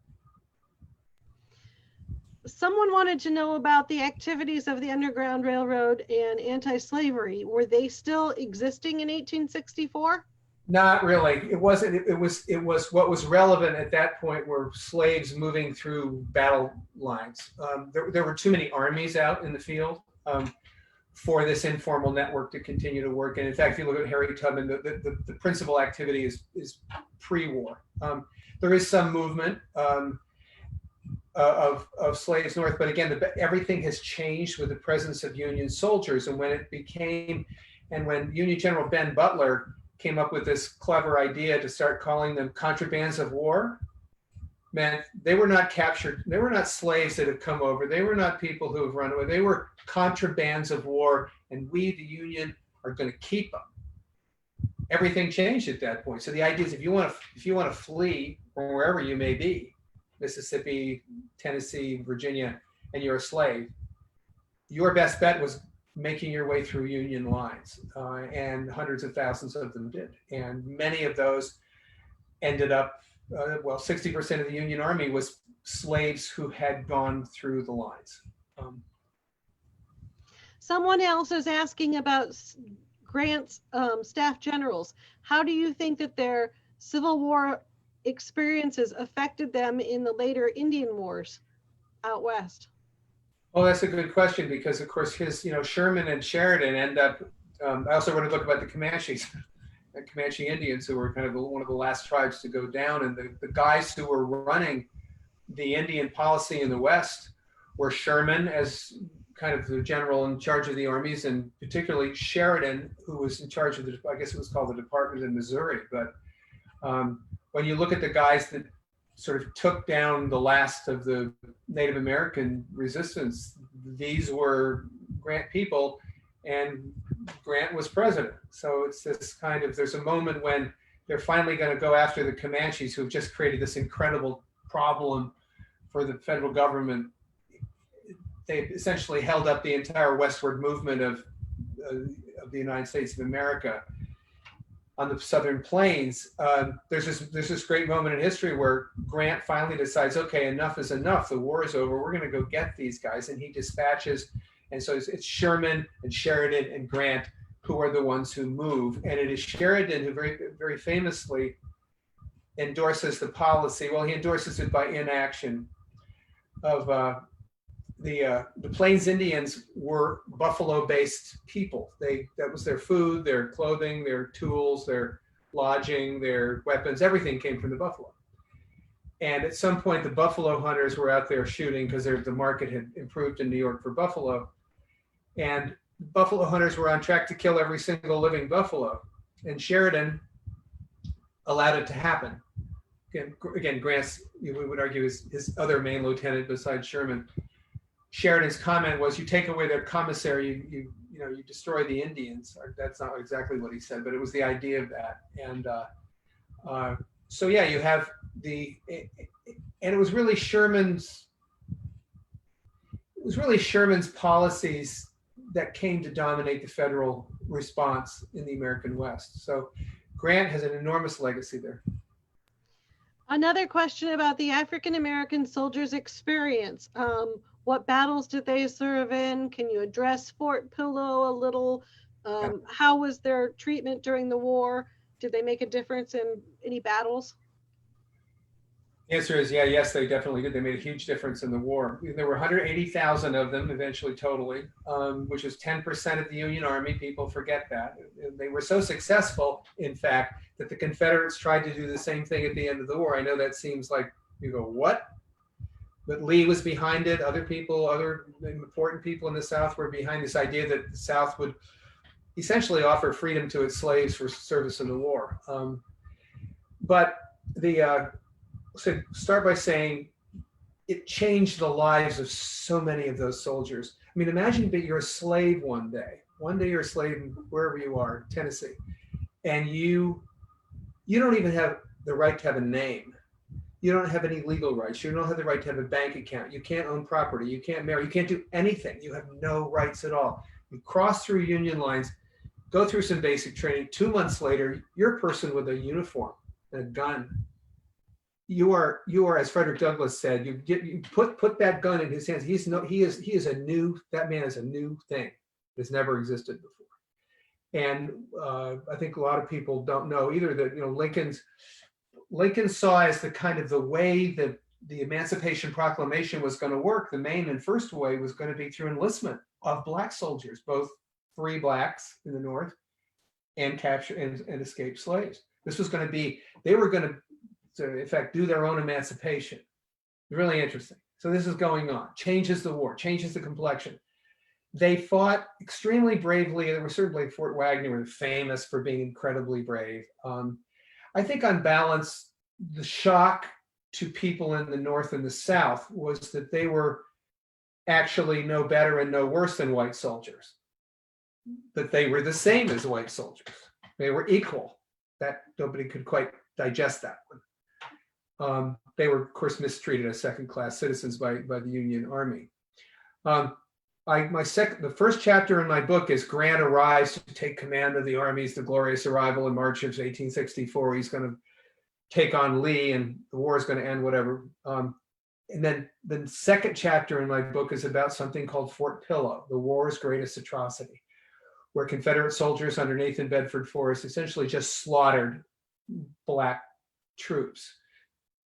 Someone wanted to know about the activities of the Underground Railroad and anti-slavery. Were they still existing in 1864? Not really. It wasn't. It was what was relevant at that point were slaves moving through battle lines. There were too many armies out in the field for this informal network to continue to work. And in fact, if you look at Harry Tubman, the principal activity is pre-war. There is some movement of slaves north, but again, everything has changed with the presence of Union soldiers. And when Union General Ben Butler came up with this clever idea to start calling them contrabands of war, man, they were not captured. They were not slaves that had come over. They were not people who have run away. They were contrabands of war, and we, the Union, are going to keep them. Everything changed at that point. So the idea is, if you want to flee from wherever you may be, Mississippi, Tennessee, Virginia, and you're a slave, your best bet was making your way through Union lines, and hundreds of thousands of them did. And many of those ended up, 60% of the Union Army was slaves who had gone through the lines. Someone else is asking about Grant's staff generals. How do you think that their Civil War experiences affected them in the later Indian Wars out west? Well, that's a good question, because of course his, Sherman and Sheridan end up, I also wrote a book about the Comanches, the Comanche Indians, who were kind of one of the last tribes to go down. And the guys who were running the Indian policy in the West were Sherman as kind of the general in charge of the armies, and particularly Sheridan, who was in charge of I guess it was called the Department in Missouri. But when you look at the guys that sort of took down the last of the Native American resistance, these were Grant people, and Grant was president. So it's this kind of, there's a moment when they're finally going to go after the Comanches, who have just created this incredible problem for the federal government. They essentially held up the entire westward movement of the United States of America on the Southern Plains. There's this great moment in history where Grant finally decides, okay, enough is enough. The war is over. We're going to go get these guys. And he dispatches, and so it's Sherman and Sheridan and Grant who are the ones who move. And it is Sheridan who very, very famously endorses the policy. Well, he endorses it by inaction of the Plains Indians were buffalo-based people. That was their food, their clothing, their tools, their lodging, their weapons, everything came from the buffalo. And at some point, the buffalo hunters were out there shooting because the market had improved in New York for buffalo. And buffalo hunters were on track to kill every single living buffalo. And Sheridan allowed it to happen. Again, Grant's, we would argue, is his other main lieutenant besides Sherman. Sheridan's comment was, "You take away their commissary, you destroy the Indians." That's not exactly what he said, but it was the idea of that. And so yeah, you have and it was really Sherman's policies that came to dominate the federal response in the American West. So Grant has an enormous legacy there. Another question about the African American soldiers' experience. What battles did they serve in? Can you address Fort Pillow a little? How was their treatment during the war? Did they make a difference in any battles? The answer is yes, they definitely did. They made a huge difference in the war. There were 180,000 of them eventually totally, which is 10% of the Union Army. People forget that. They were so successful, in fact, that the Confederates tried to do the same thing at the end of the war. I know that seems like, you go, what? But Lee was behind it. Other important people in the South were behind this idea that the South would essentially offer freedom to its slaves for service in the war. So start by saying it changed the lives of so many of those soldiers. I mean, imagine that you're a slave one day. One day you're a slave wherever you are, Tennessee, and you don't even have the right to have a name. You don't have any legal rights. You don't have the right to have a bank account. You can't own property. You can't marry. You can't do anything. You have no rights at all. You cross through Union lines, go through some basic training. 2 months later, you're a person with a uniform and a gun. You are, as Frederick Douglass said, you put that gun in his hands. That man is a new thing that's never existed before. And I think a lot of people don't know either that Lincoln saw as the way that the Emancipation Proclamation was going to work. The main and first way was going to be through enlistment of Black soldiers, both free Blacks in the North and capture and escaped slaves. This was going to be, they were going to, in fact, do their own emancipation. Really interesting. So this is going on. Changes the war, changes the complexion. They fought extremely bravely. There were certainly Fort Wagner were famous for being incredibly brave. I think on balance, the shock to people in the North and the South was that they were actually no better and no worse than white soldiers, that they were the same as white soldiers. They were equal. That nobody could quite digest that one. They were, of course, mistreated as second-class citizens by the Union Army. The first chapter in my book is Grant arrives to take command of the armies, the glorious arrival in March of 1864. He's going to take on Lee and the war is going to end, whatever. And then the second chapter in my book is about something called Fort Pillow, the war's greatest atrocity, where Confederate soldiers under Nathan Bedford Forrest essentially just slaughtered Black troops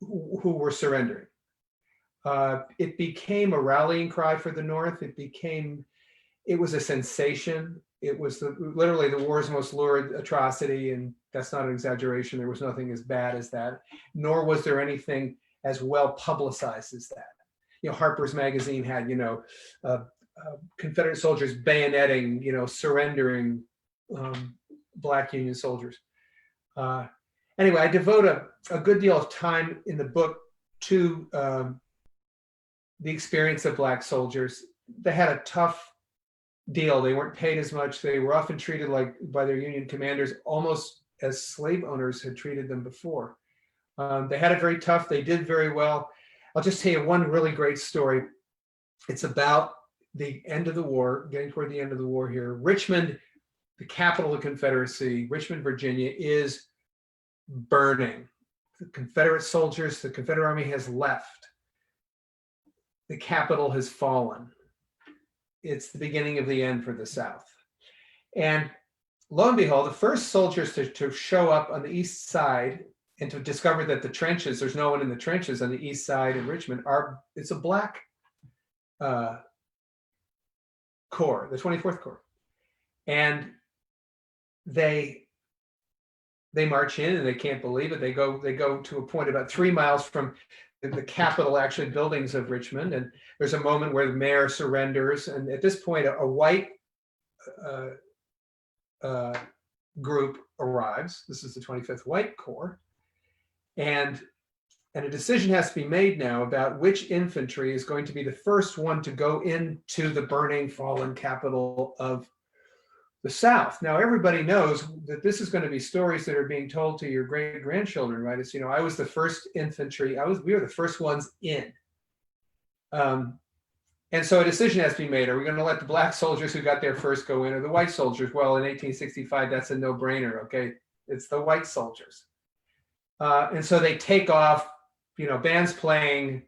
who were surrendering. It became a rallying cry for the North. It was a sensation. It was literally the war's most lurid atrocity, and that's not an exaggeration. There was nothing as bad as that, nor was there anything as well publicized as that. Harper's Magazine had, Confederate soldiers bayoneting, surrendering Black Union soldiers. Anyway, I devote a good deal of time in the book to the experience of Black soldiers. They had a tough deal. They weren't paid as much. They were often treated by their Union commanders almost as slave owners had treated them before. They had it very tough. They did very well. I'll just tell you one really great story. It's about the end of the war, getting toward the end of the war here. Richmond, the capital of the Confederacy, Richmond, Virginia, is burning. The Confederate soldiers, the Confederate Army has left. The capital has fallen. It's the beginning of the end for the South. And lo and behold, the first soldiers to show up on the east side and to discover that the trenches, there's no one in the trenches on the east side of Richmond, it's a black corps, the 24th Corps. And they march in and they can't believe it. They go to a point about 3 miles from the Capitol, actually, buildings of Richmond. And there's a moment where the mayor surrenders. And at this point, a white group arrives. This is the 25th White Corps. And a decision has to be made now about which infantry is going to be the first one to go into the burning, fallen capital of the South. Now, everybody knows that this is going to be stories that are being told to your great-grandchildren, right? It's, I was the first infantry. We were the first ones in. And so a decision has to be made. Are we going to let the black soldiers who got there first go in, or the white soldiers? Well, in 1865, that's a no-brainer, okay? It's the white soldiers. And so they take off, bands playing,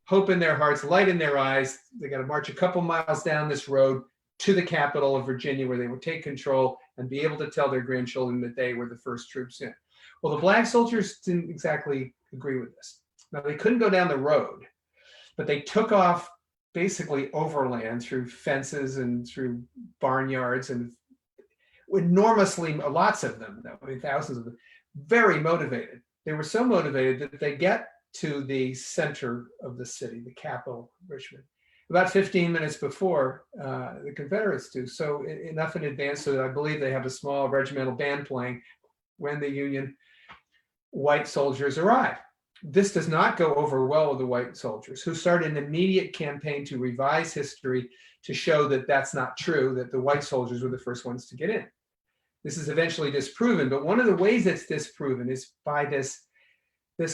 hope in their hearts, light in their eyes. They got to march a couple miles down this road to the capital of Virginia, where they would take control and be able to tell their grandchildren that they were the first troops in. Well, the black soldiers didn't exactly agree with this. Now, they couldn't go down the road, but they took off basically overland through fences and through barnyards, and enormously, lots of them, thousands of them, very motivated. They were so motivated that they get to the center of the city, the capital, Richmond, about 15 minutes before the Confederates do. So enough in advance so that I believe they have a small regimental band playing when the Union white soldiers arrive. This does not go over well with the white soldiers, who start an immediate campaign to revise history to show that that's not true, that the white soldiers were the first ones to get in. This is eventually disproven, but one of the ways it's disproven is by this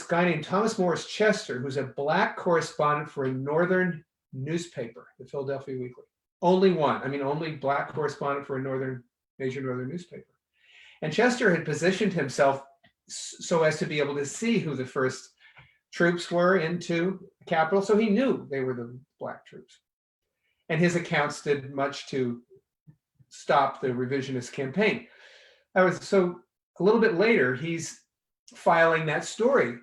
guy named Thomas Morris Chester, who's a black correspondent for a northern newspaper, the Philadelphia Weekly. Only one, only black correspondent for a major northern newspaper. And Chester had positioned himself so as to be able to see who the first troops were into the capital, so he knew they were the black troops. And his accounts did much to stop the revisionist campaign. So a little bit later, he's filing that story.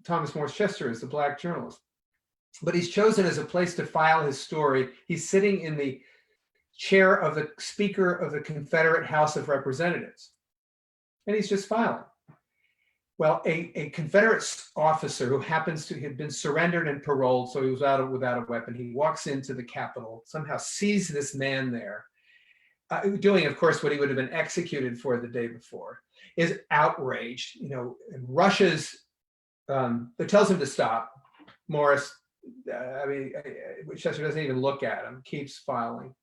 Thomas Morris Chester is the black journalist. But he's chosen as a place to file his story. He's sitting in the chair of the Speaker of the Confederate House of Representatives. And he's just filing. Well, a Confederate officer who happens to have been surrendered and paroled, so he was without a weapon, he walks into the Capitol, somehow sees this man there, doing, of course, what he would have been executed for the day before, is outraged, and rushes, tells him to stop. Morris, Chester doesn't even look at him, keeps filing.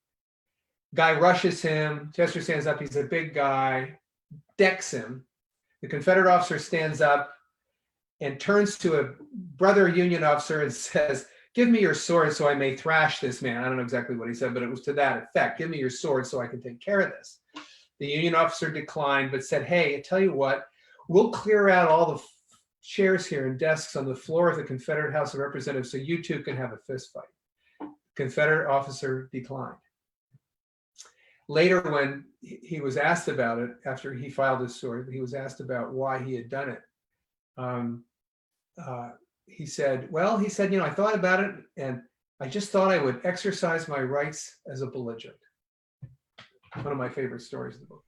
Guy rushes him, Chester stands up, he's a big guy, decks him. The Confederate officer stands up and turns to a brother Union officer and says, "Give me your sword so I may thrash this man." I don't know exactly what he said, but it was to that effect. "Give me your sword so I can take care of this." The Union officer declined, but said, "Hey, I tell you what, we'll clear out all the chairs here and desks on the floor of the Confederate House of Representatives so you two can have a fist fight." The Confederate officer declined. Later, when he was asked about it, after he filed his story, he was asked about why he had done it. He said, I thought about it, and I just thought I would exercise my rights as a belligerent. One of my favorite stories of the book.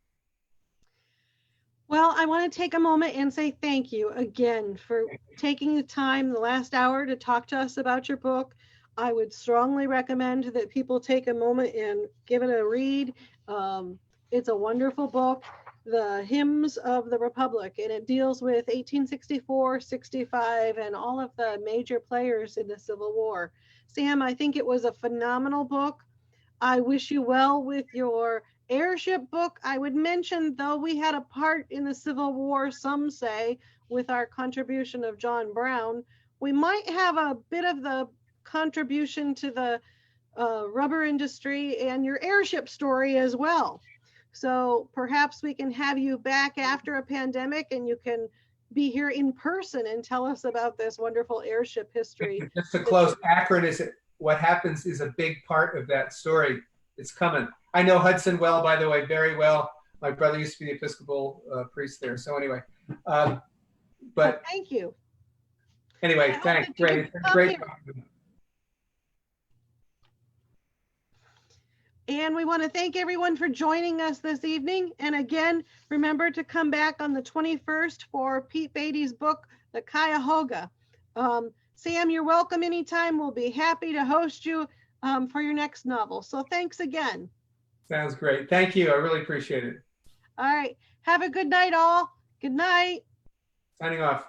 Well, I want to take a moment and say thank you again for taking the time the last hour to talk to us about your book. I would strongly recommend that people take a moment and give it a read. It's a wonderful book, The Hymns of the Republic, and it deals with 1864, 65, and all of the major players in the Civil War. Sam, I think it was a phenomenal book. I wish you well with your airship book. I would mention, though, we had a part in the Civil War, some say, with our contribution of John Brown. We might have a bit of the contribution to the rubber industry and your airship story as well. So perhaps we can have you back after a pandemic and you can be here in person and tell us about this wonderful airship history. Just to close, Akron what happens is a big part of that story. It's coming. I know Hudson well, by the way, very well. My brother used to be the Episcopal priest there. So anyway, But well, thank you. Anyway, thanks. Great. Great. And we want to thank everyone for joining us this evening. And again, remember to come back on the 21st for Pete Beatty's book, The Cuyahoga. Sam, you're welcome anytime. We'll be happy to host you for your next novel. So thanks again. Sounds great. Thank you. I really appreciate it. All right. Have a good night, all. Good night. Signing off.